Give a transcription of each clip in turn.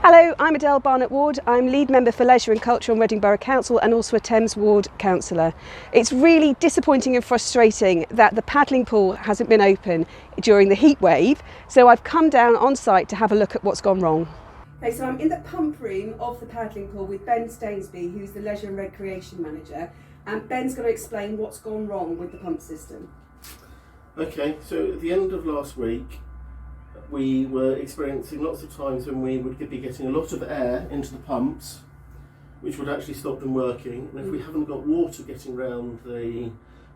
Hello, I'm Adele Barnett-Ward. I'm lead member for Leisure and Culture on Reading Borough Council and also a Thames Ward councillor. It's really disappointing and frustrating that the paddling pool hasn't been open during the heat wave, so I've come down on site to have a look at what's gone wrong. Okay, so I'm in the pump room of the paddling pool with Ben Stainsby, who's the Leisure and Recreation Manager, and Ben's going to explain what's gone wrong with the pump system. Okay, so at the end of last week, we were experiencing lots of times when we would be getting a lot of air into the pumps, which would actually stop them working. And if we haven't got water getting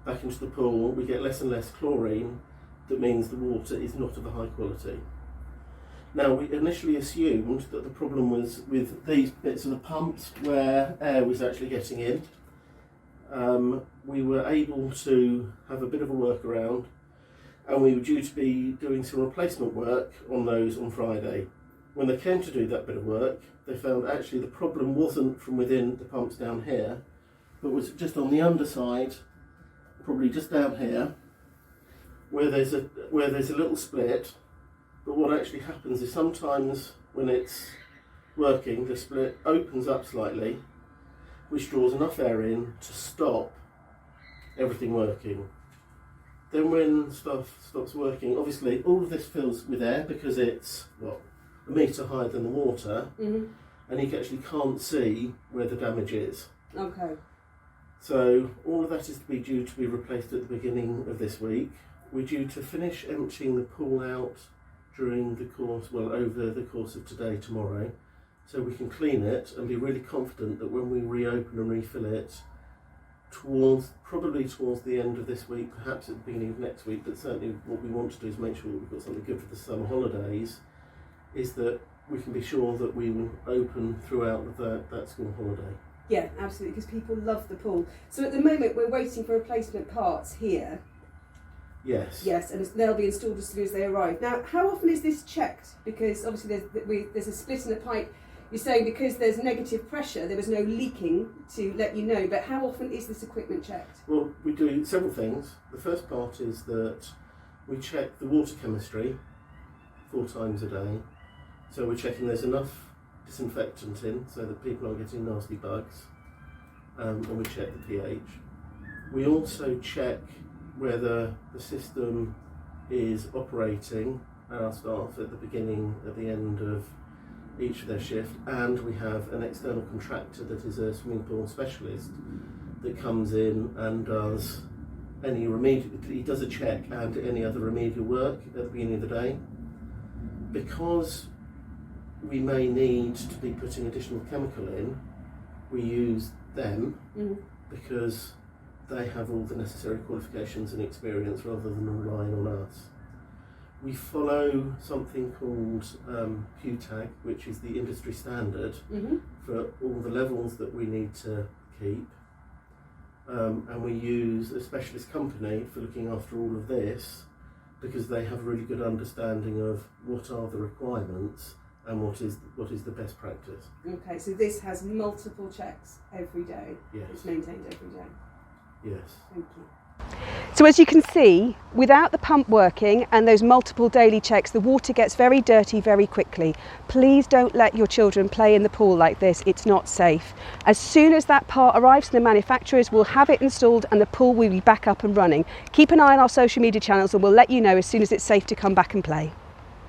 back into the pool, we get less and less chlorine. That means the water is not of a high quality. Now, we initially assumed that the problem was with these bits of the pumps where air was actually getting in. We were able to have a bit of a workaround, and we were due to be doing some replacement work on those on Friday. When they came to do that bit of work, they found actually the problem wasn't from within the pumps down here, but was just on the underside, probably just down here, where there's a little split. But what actually happens is sometimes when it's working, the split opens up slightly, which draws enough air in to stop everything working. Then when stuff stops working, obviously all of this fills with air because it's, a metre higher than the water, and you actually can't see where the damage is. Okay. So all of that is due to be replaced at the beginning of this week. We're due to finish emptying the pool out during the course, over the course of today, tomorrow, so we can clean it and be really confident that when we reopen and refill it, probably towards the end of this week, perhaps at the beginning of next week, but certainly what we want to do is make sure that we've got something good for the summer holidays, is that we can be sure that we will open throughout that school holiday. Yeah, absolutely, because people love the pool. So at the moment we're waiting for replacement parts here. Yes. Yes, and they'll be installed as soon as they arrive. Now, how often is this checked? Because obviously there's a split in the pipe. You're saying because there's negative pressure, there was no leaking to let you know, but how often is this equipment checked? Well, we do several things. The first part is that we check the water chemistry 4 times a day. So we're checking there's enough disinfectant in so that people aren't getting nasty bugs, and we check the pH. We also check whether the system is operating our staff at the end of each of their shift, and we have an external contractor that is a swimming pool specialist that comes in and does he does a check and any other remedial work at the beginning of the day. Because we may need to be putting additional chemical in, we use them because they have all the necessary qualifications and experience rather than relying on us. We follow something called QTAG, which is the industry standard for all the levels that we need to keep. And we use a specialist company for looking after all of this because they have a really good understanding of what are the requirements and what is the best practice. Okay, so this has multiple checks every day. Yes. It's maintained every day. Yes. Thank you. So as you can see, without the pump working and those multiple daily checks, the water gets very dirty very quickly. Please don't let your children play in the pool like this. It's not safe. As soon as that part arrives from the manufacturers, we'll have it installed and the pool will be back up and running. Keep an eye on our social media channels and we'll let you know as soon as it's safe to come back and play.